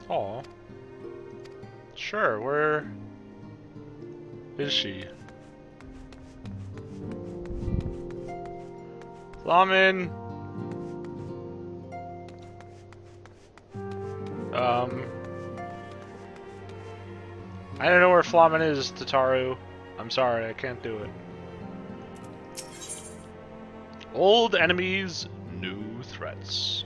Oh. Sure, where is she? Flamin! I don't know where Flamin is, Tataru. I'm sorry, I can't do it. Old enemies, new threats.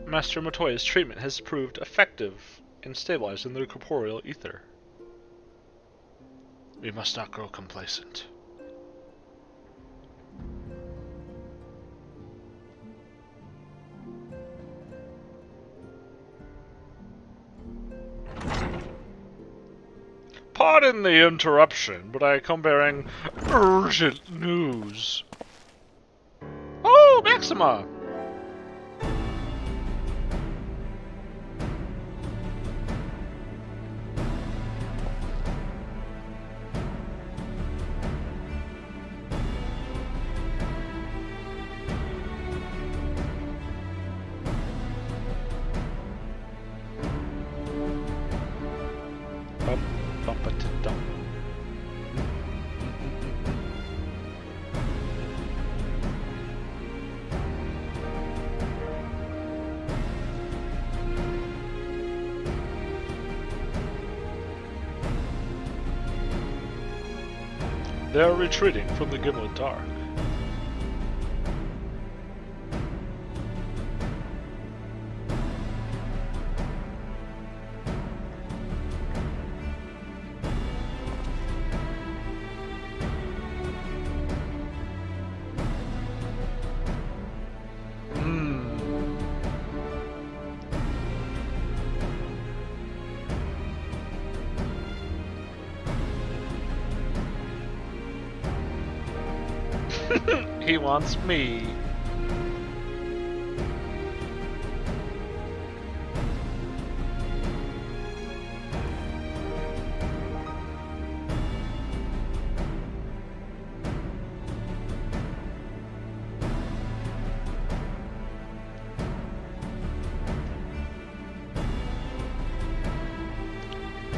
Master Motoya's treatment has proved effective in stabilizing the corporeal ether. We must not grow complacent. Pardon the interruption, but I come bearing urgent news. Oh, Maxima! They are retreating from the Gimlet Dark. He wants me.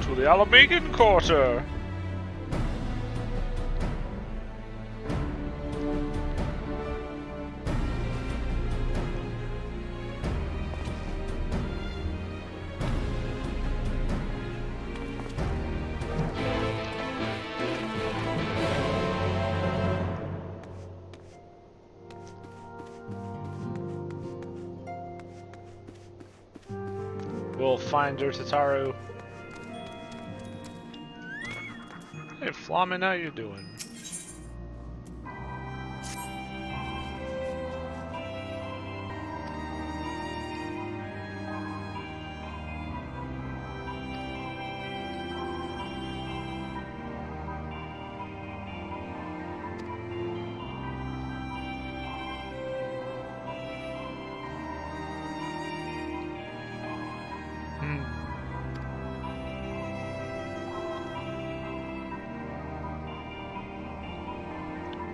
To the Alamegan Quarter. We'll find her, Tataru. Hey, Flamin, how you doing?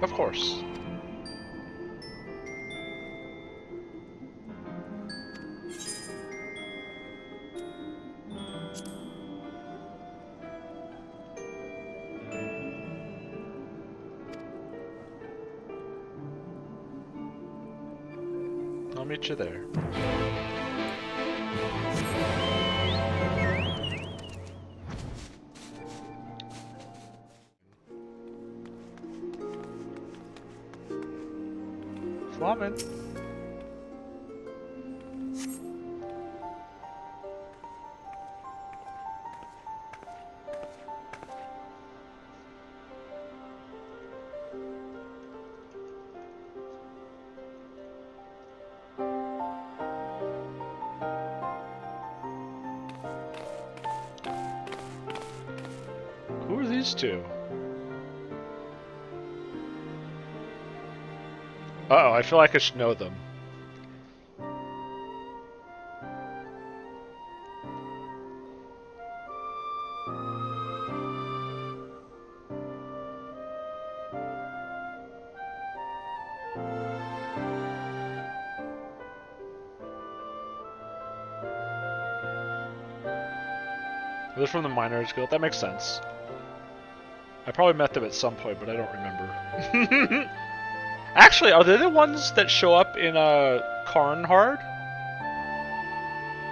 Of course. I'll meet you there. Flamin. Who are these two? Uh-oh, I feel like I should know them. They're from the Miners Guild. That makes sense. I probably met them at some point, but I don't remember. Actually, are they the ones that show up in Karn Hard?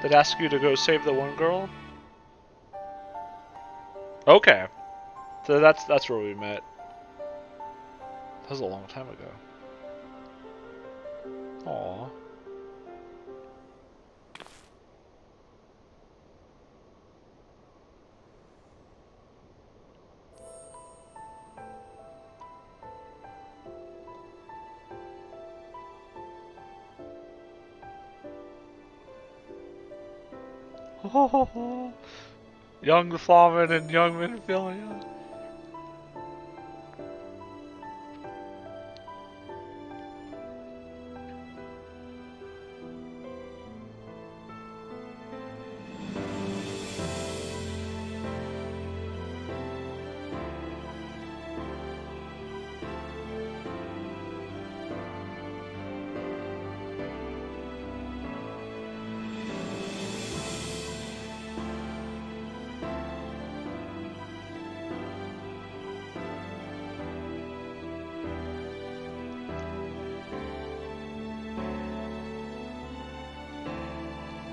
That ask you to go save the one girl? Okay. So that's where we met. That was a long time ago. Aww. Young Flamen and young Minfilia.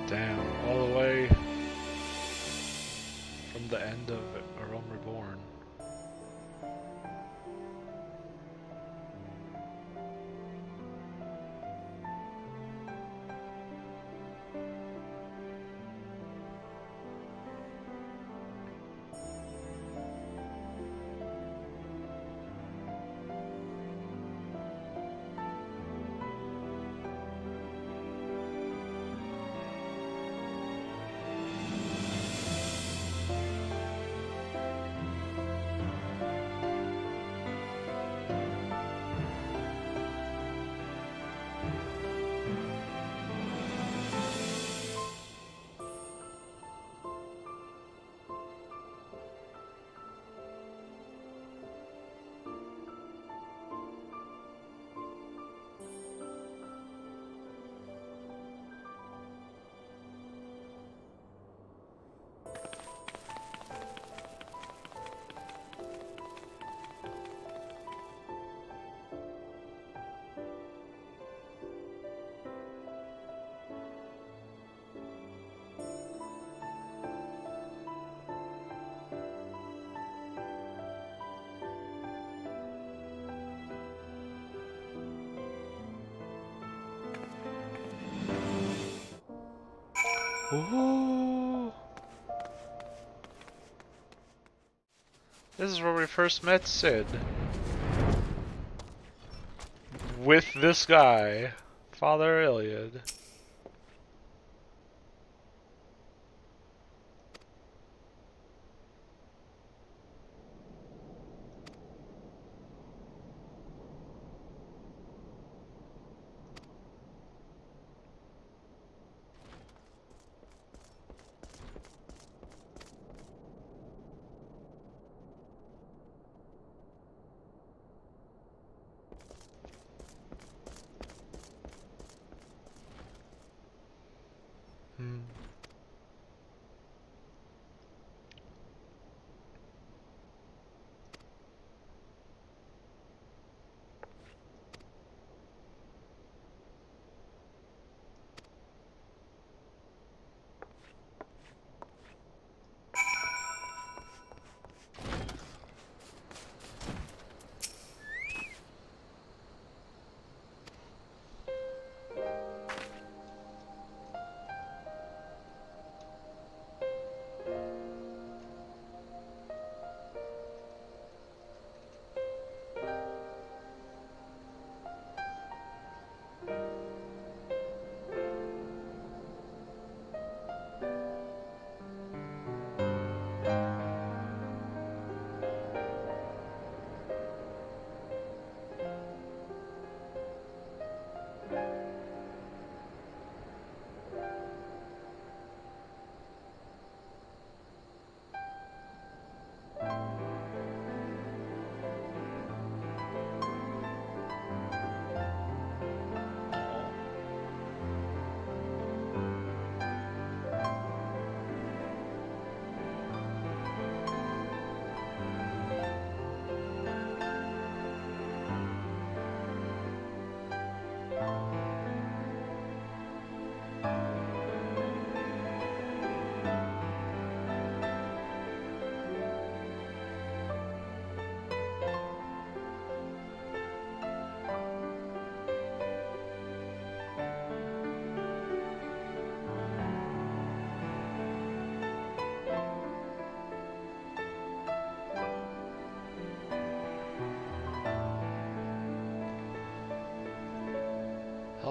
Damn, all the way from the end of A Realm Reborn. Ooh. This is where we first met Sid. With this guy, Father Iliad.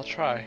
try.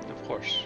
Of course.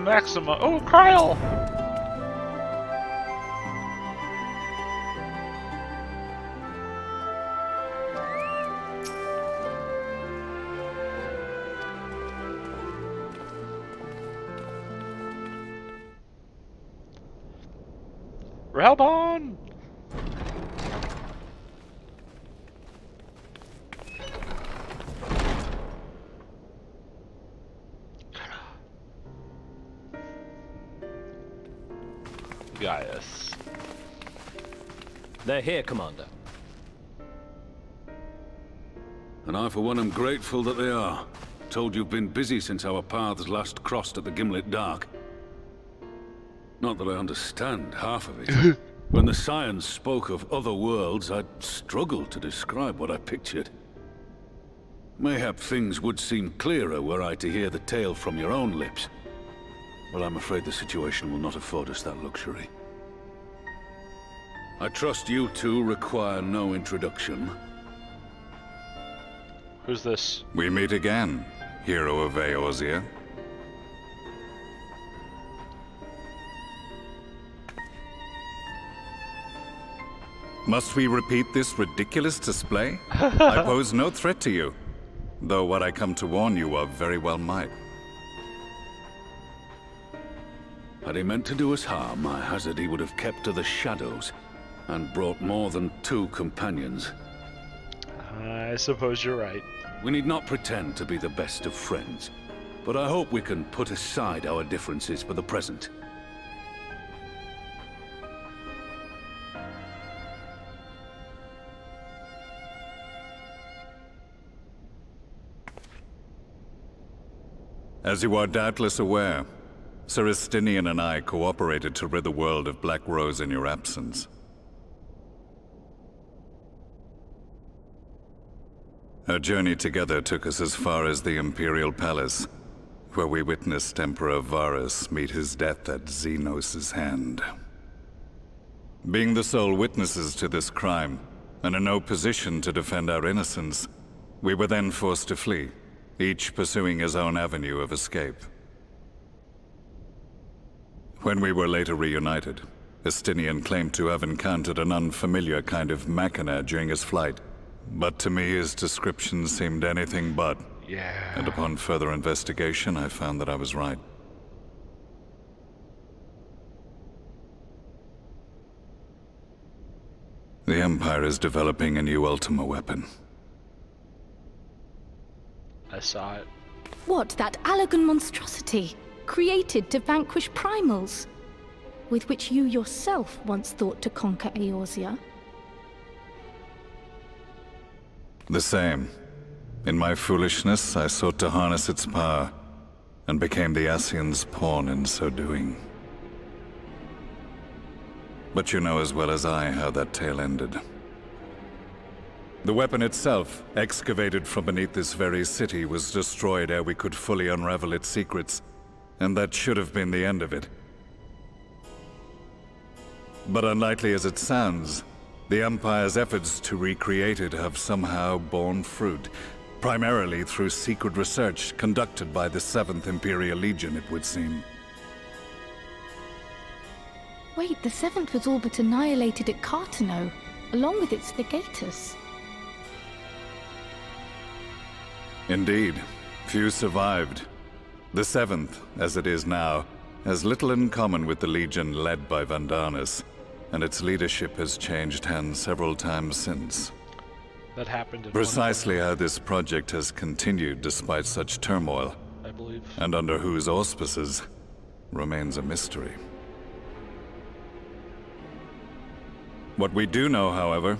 Maxima. Oh, Kyle! Realbon! Gaius. They're here, Commander. And I, for one, am grateful that they are. Told you've been busy since our paths last crossed at the Gimlet Dark. Not that I understand half of it. When the Scions spoke of other worlds, I'd struggled to describe what I pictured. Mayhap things would seem clearer were I to hear the tale from your own lips. But I'm afraid the situation will not afford us that luxury. I trust you two require no introduction. Who's this? We meet again, hero of Eorzea. Must we repeat this ridiculous display? I pose no threat to you, though what I come to warn you of very well might. Had he meant to do us harm, I hazard he would have kept to the shadows, and brought more than 2 companions. I suppose you're right. We need not pretend to be the best of friends, but I hope we can put aside our differences for the present. As you are doubtless aware, Sir Estinian and I cooperated to rid the world of Black Rose in your absence. Our journey together took us as far as the Imperial Palace, where we witnessed Emperor Varus meet his death at Xenos' hand. Being the sole witnesses to this crime, and in no position to defend our innocence, we were then forced to flee, each pursuing his own avenue of escape. When we were later reunited, Estinian claimed to have encountered an unfamiliar kind of machina during his flight, but to me his description seemed anything but. Yeah. And upon further investigation, I found that I was right. The Empire is developing a new Ultima weapon. I saw it. What, that Allagan monstrosity, created to vanquish primals, with which you yourself once thought to conquer Eorzea? The same. In my foolishness, I sought to harness its power, and became the Scions' pawn in so doing. But you know as well as I how that tale ended. The weapon itself, excavated from beneath this very city, was destroyed ere we could fully unravel its secrets, and that should have been the end of it. But unlikely as it sounds, the Empire's efforts to recreate it have somehow borne fruit, primarily through secret research conducted by the 7th Imperial Legion, it would seem. Wait, the 7th was all but annihilated at Cartano, along with its legators. Indeed, few survived. The 7th, as it is now, has little in common with the Legion led by Vandarnus, and its leadership has changed hands several times since. That happened in Precisely how this project has continued despite such turmoil, I believe. and under whose auspices, remains a mystery. What we do know, however,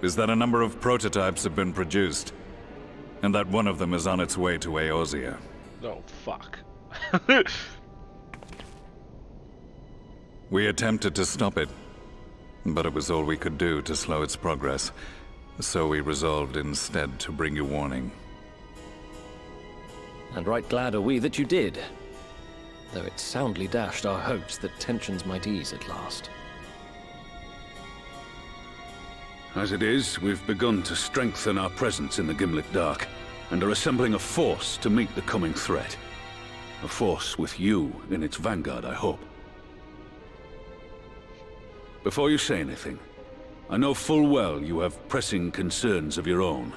is that a number of prototypes have been produced, and that one of them is on its way to Eorzea. Oh, fuck. We attempted to stop it, but it was all we could do to slow its progress, so we resolved instead to bring you warning. And right glad are we that you did, though it soundly dashed our hopes that tensions might ease at last. As it is, we've begun to strengthen our presence in the Gimlet Dark, and are assembling a force to meet the coming threat. A force with you in its vanguard, I hope. Before you say anything, I know full well you have pressing concerns of your own.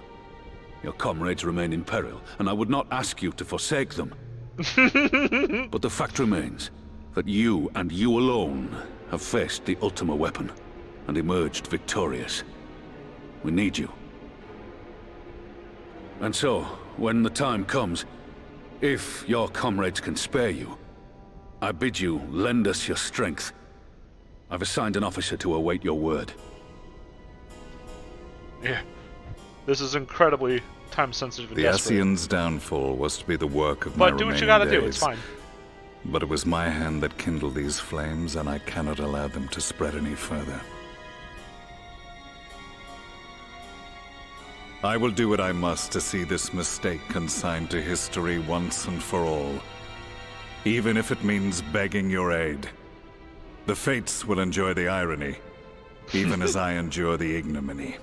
Your comrades remain in peril, and I would not ask you to forsake them. But the fact remains that you, and you alone, have faced the Ultima weapon, and emerged victorious. We need you. And so, when the time comes, if your comrades can spare you, I bid you lend us your strength. I've assigned an officer to await your word. Yeah. This is incredibly time-sensitive and The desperate. Scions' downfall was to be the work of my But do what you remaining gotta do, it's days. fine. But it was my hand that kindled these flames, and I cannot allow them to spread any further. I will do what I must to see this mistake consigned to history once and for all. Even if it means begging your aid. The fates will enjoy the irony, even as I endure the ignominy.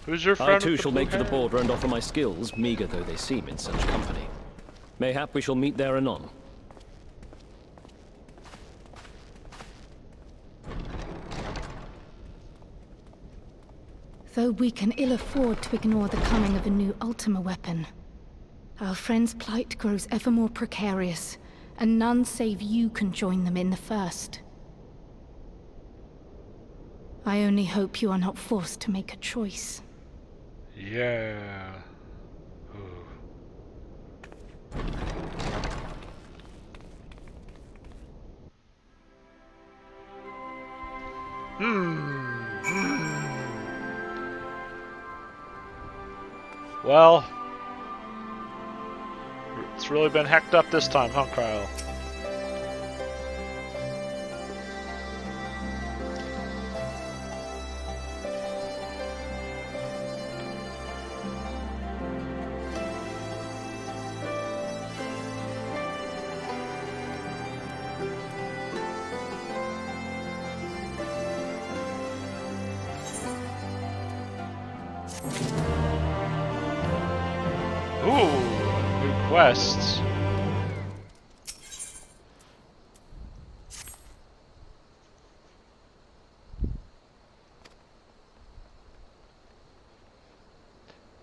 Who's your friend? I with too the shall blue make for the hair? border and offer my skills, meager though they seem in such company. Mayhap we shall meet there anon. Though we can ill afford to ignore the coming of a new Ultima weapon, our friend's plight grows ever more precarious, and none save you can join them in the first. I only hope you are not forced to make a choice. Yeah. Ooh. Well, it's really been hecked up this time, huh, Cryo? Ooh, new quests.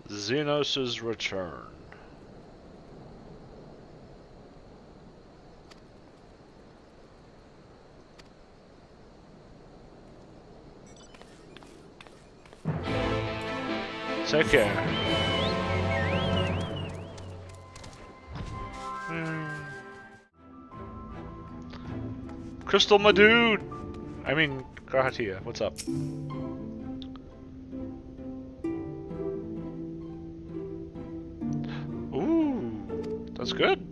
Xenos' return. Take care. Crystal, my dude! I mean, Grahatia, what's up? Ooh, that's good.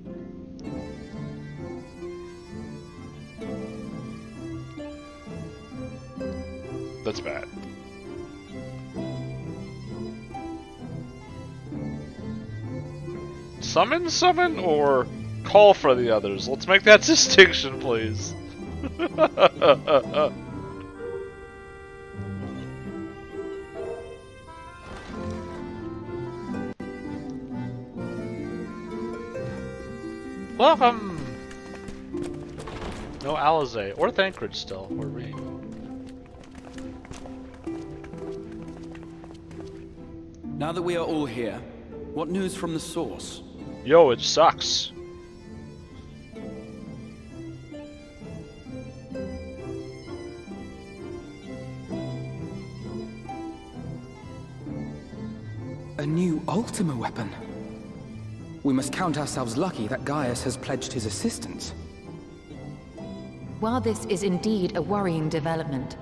That's bad. Summon, or call for the others? Let's make that distinction, please. Welcome! No Alizé, or Thancred still, or Reed. Now that we are all here, what news from the source? Yo, it sucks. A new Ultima weapon. We must count ourselves lucky that Gaius has pledged his assistance. While this is indeed a worrying development,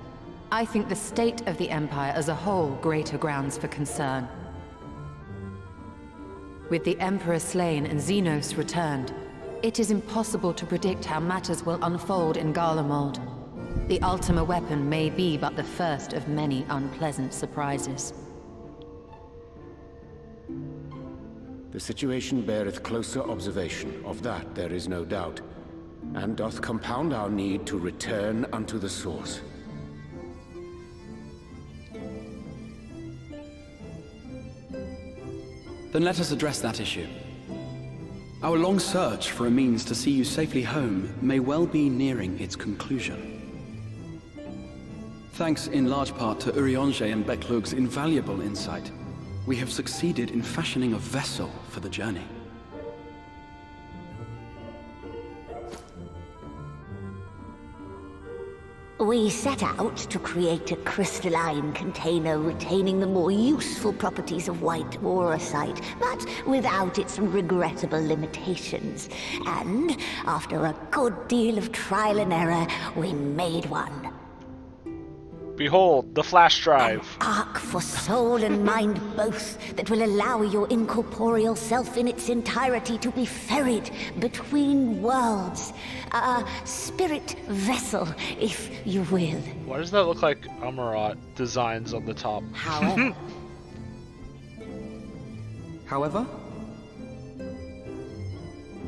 I think the state of the Empire as a whole greater grounds for concern. With the Emperor slain and Xenos returned, it is impossible to predict how matters will unfold in Garlemald. The Ultima weapon may be but the first of many unpleasant surprises. The situation beareth closer observation, of that there is no doubt, and doth compound our need to return unto the source. Then let us address that issue. Our long search for a means to see you safely home may well be nearing its conclusion. Thanks in large part to Urianger and Beclug's invaluable insight, we have succeeded in fashioning a vessel for the journey. We set out to create a crystalline container retaining the more useful properties of white aurosite, but without its regrettable limitations. And after a good deal of trial and error, we made one. Behold, the flash drive. An ark for soul and mind both, that will allow your incorporeal self in its entirety to be ferried between worlds. A spirit vessel, if you will. Why does that look like Amarat designs on the top? However?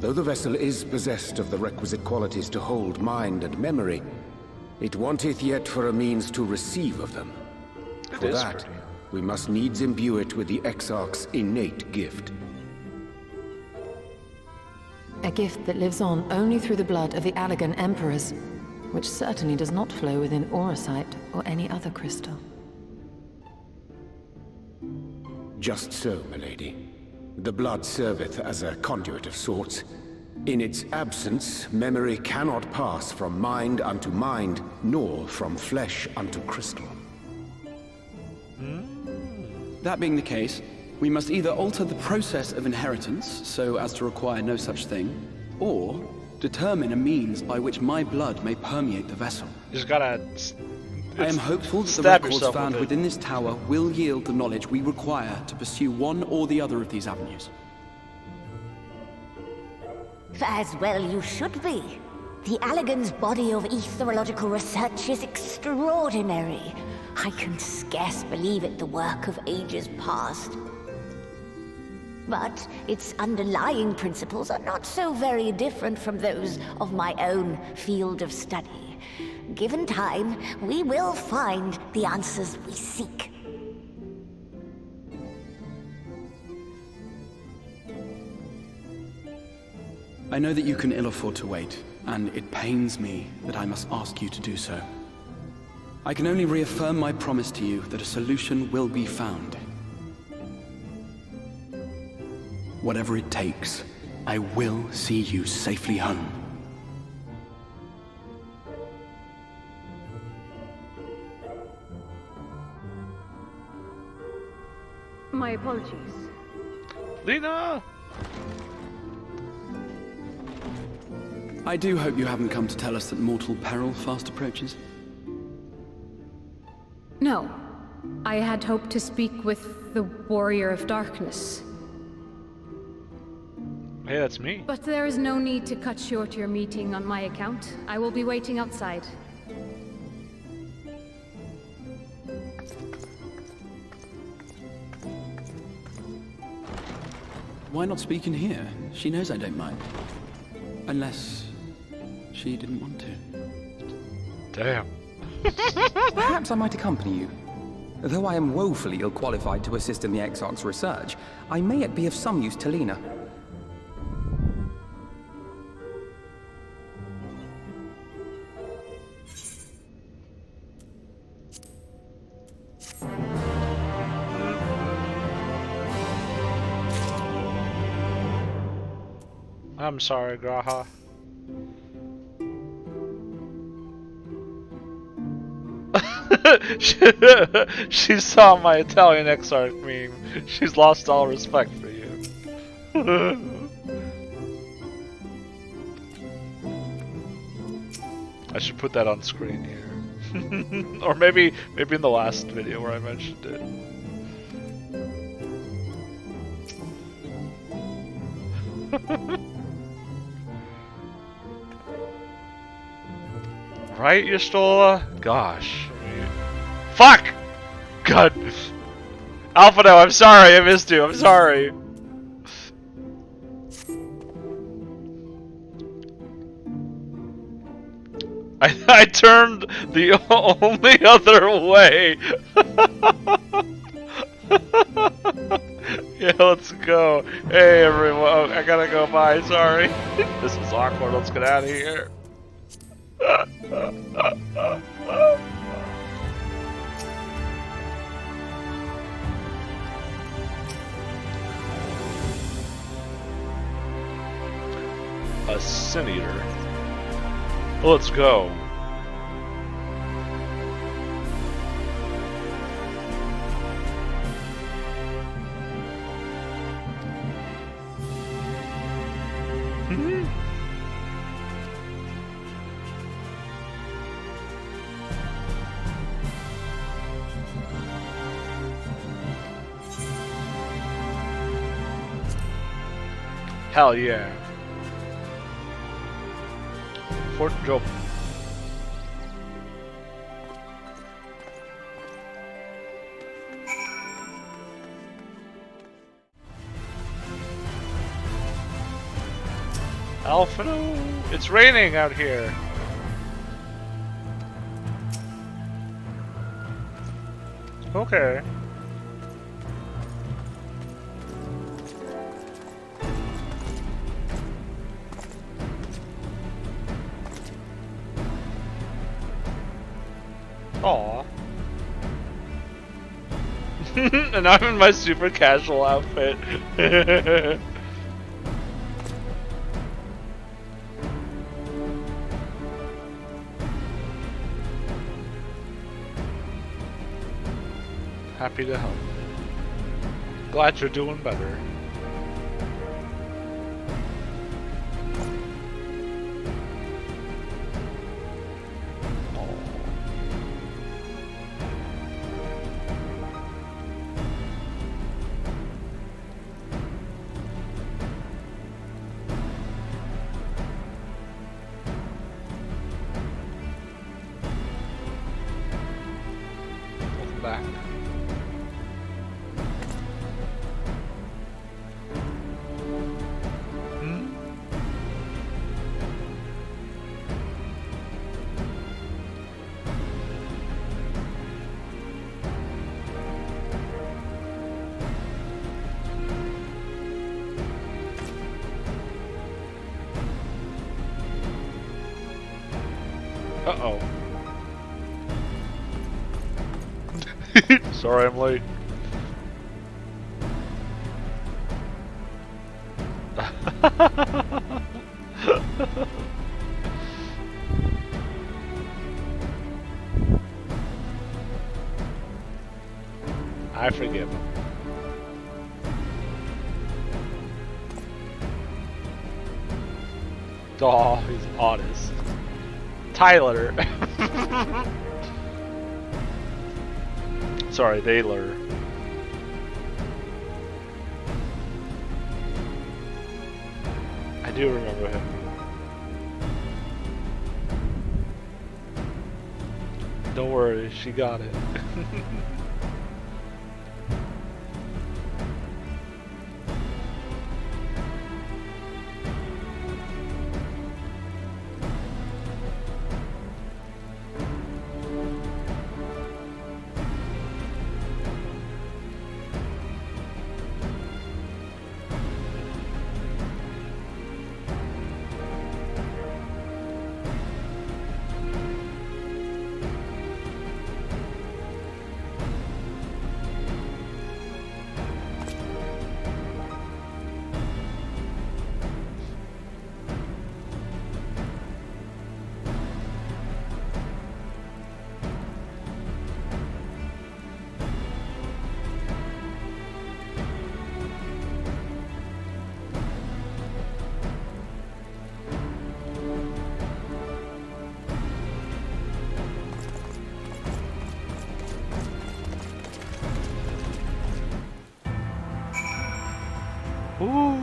Though the vessel is possessed of the requisite qualities to hold mind and memory, it wanteth yet for a means to receive of them. For that, we must needs imbue it with the Exarch's innate gift. A gift that lives on only through the blood of the Allagan Emperors, which certainly does not flow within aurosite or any other crystal. Just so, milady. The blood serveth as a conduit of sorts. In its absence, memory cannot pass from mind unto mind, nor from flesh unto crystal. That being the case, we must either alter the process of inheritance so as to require no such thing, or determine a means by which my blood may permeate the vessel. You just gotta... I am hopeful that the stab records yourself found with it. within this tower will yield the knowledge we require to pursue one or the other of these avenues. As well you should be. The Allagan's body of etherological research is extraordinary. I can scarce believe it the work of ages past. But its underlying principles are not so very different from those of my own field of study. Given time, we will find the answers we seek. I know that you can ill afford to wait, and it pains me that I must ask you to do so. I can only reaffirm my promise to you that a solution will be found. Whatever it takes, I will see you safely home. My apologies. Lena! I do hope you haven't come to tell us that mortal peril fast approaches. No. I had hoped to speak with the Warrior of Darkness. Hey, that's me. But there is no need to cut short your meeting on my account. I will be waiting outside. Why not speak in here? She knows I don't mind. Unless she didn't want to. Damn. Perhaps I might accompany you. Though I am woefully ill-qualified to assist in the Exarch's research, I may yet be of some use to Lena. I'm sorry, Graha. She saw my Italian Exarch meme. She's lost all respect for you. I should put that on screen here. Or maybe in the last video where I mentioned it. Right, Yestola? Gosh. Fuck! God. Alphino, I'm sorry, I missed you, I'm sorry. I turned the only other way. Yeah, let's go. Hey everyone, oh, I gotta go, bye, sorry. This is awkward, let's get out of here. A Sin Eater. Let's go. Hell yeah. Fort Job. Alphino, it's raining out here. Okay. Aww. And I'm in my super casual outfit. Happy to help. Glad you're doing better. Welcome back. Uh-oh. Sorry I'm late. I forgive him. Oh, he's honest. Tyler. Sorry, Baylor. I do remember him. Don't worry, she got it. Ooh.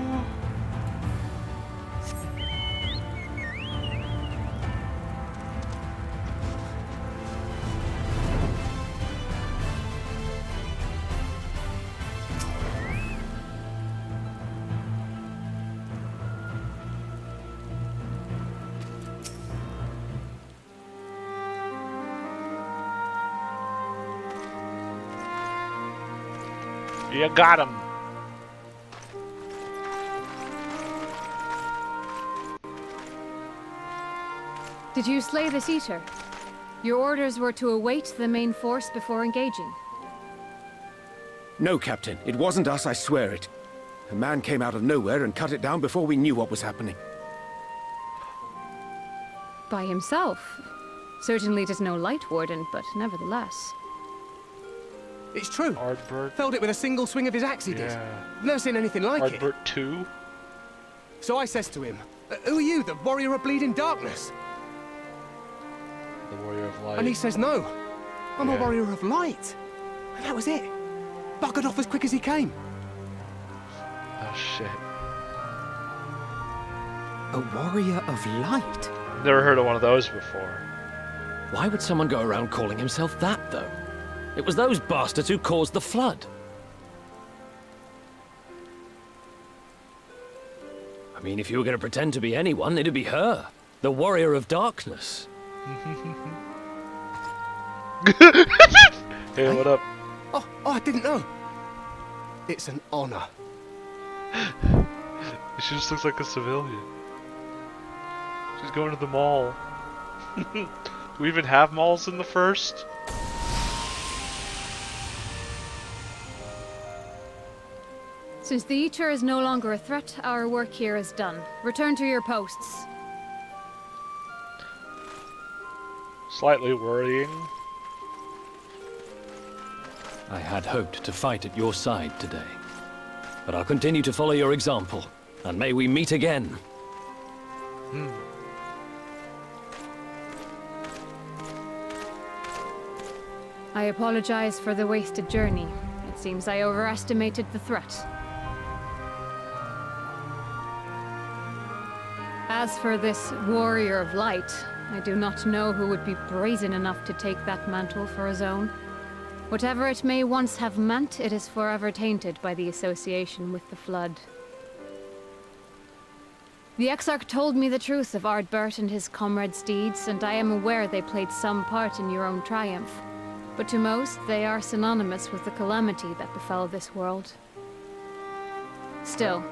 You got him. Did you slay this eater? Your orders were to await the main force before engaging. No, Captain. It wasn't us, I swear it. A man came out of nowhere and cut it down before we knew what was happening. By himself? Certainly it is no light warden, but nevertheless. It's true. Ardbert. Felled it with a single swing of his axe, he did. Never seen anything like it. Ardbert 2? So I says to him, who are you, the warrior of bleeding darkness? The warrior of light. And he says, no, I'm a warrior of light. And that was it. Buggered off as quick as he came. Oh shit. A warrior of light? Never heard of one of those before. Why would someone go around calling himself that, though? It was those bastards who caused the flood. I mean, if you were going to pretend to be anyone, it'd be her. The warrior of darkness. Hey, what up? Oh, I didn't know. It's an honor. She just looks like a civilian. She's going to the mall. Do we even have malls in the first? Since the Eater is no longer a threat, our work here is done. Return to your posts. Slightly worrying. I had hoped to fight at your side today. But I'll continue to follow your example, and may we meet again. I apologize for the wasted journey. It seems I overestimated the threat. As for this warrior of light, I do not know who would be brazen enough to take that mantle for his own. Whatever it may once have meant, it is forever tainted by the association with the Flood. The Exarch told me the truth of Ardbert and his comrades' deeds, and I am aware they played some part in your own triumph. But to most, they are synonymous with the calamity that befell this world. Still,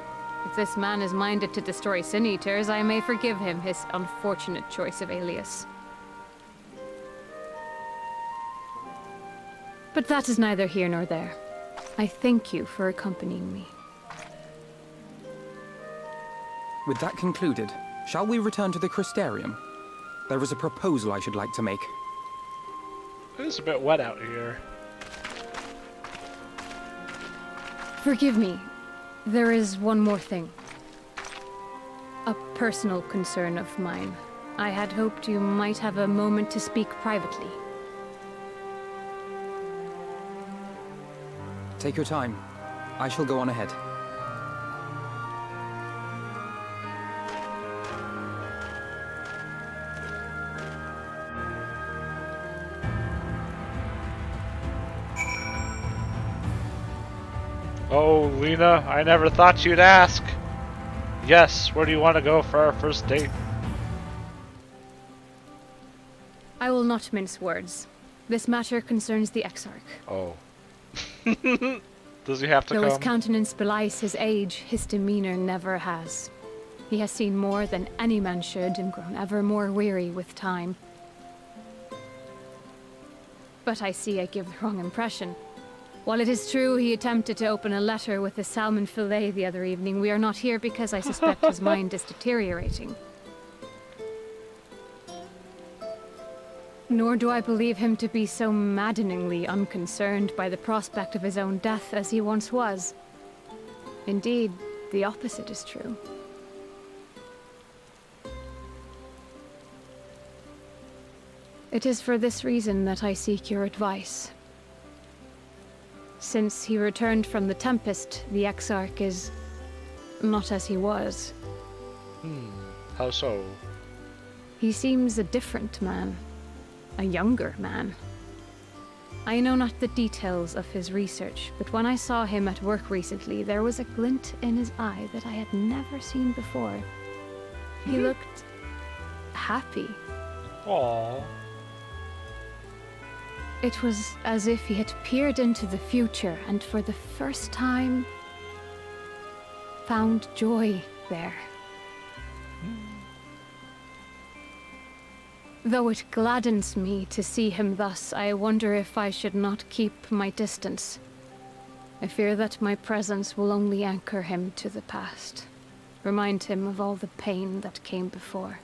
if this man is minded to destroy Sin Eaters, I may forgive him his unfortunate choice of alias. But that is neither here nor there. I thank you for accompanying me. With that concluded, shall we return to the Crystarium? There is a proposal I should like to make. It's a bit wet out here. Forgive me. There is one more thing. A personal concern of mine. I had hoped you might have a moment to speak privately. Take your time. I shall go on ahead. Oh, Lena, I never thought you'd ask. Yes, where do you want to go for our first date? I will not mince words. This matter concerns the Exarch. Oh. Does he have to Though come? his countenance belies his age, his demeanor never has. He has seen more than any man should and grown ever more weary with time. But I see I give the wrong impression. While it is true he attempted to open a letter with a salmon fillet the other evening, we are not here because I suspect his mind is deteriorating. Nor do I believe him to be so maddeningly unconcerned by the prospect of his own death as he once was. Indeed, the opposite is true. It is for this reason that I seek your advice. Since he returned from the Tempest, the Exarch is not as he was. How so? He seems a different man. A younger man. I know not the details of his research, but when I saw him at work recently, there was a glint in his eye that I had never seen before. He looked happy. Aww. It was as if he had peered into the future and for the first time found joy there. Though it gladdens me to see him thus, I wonder if I should not keep my distance. I fear that my presence will only anchor him to the past, remind him of all the pain that came before.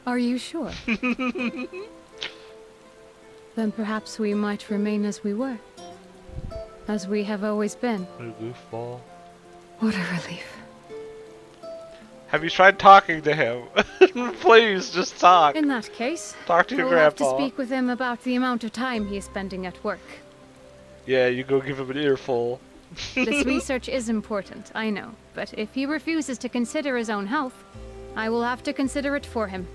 Are you sure? Then perhaps we might remain as we were. As we have always been. You goofball. What a relief. Have you tried talking to him? Please, just talk. In that case, Talk to your we'll grandpa. have to speak with him about the amount of time he is spending at work. Yeah, you go give him an earful. This research is important, I know. But if he refuses to consider his own health, I will have to consider it for him.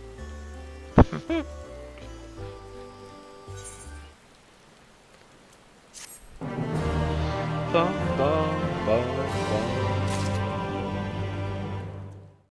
Bum, bum, bum.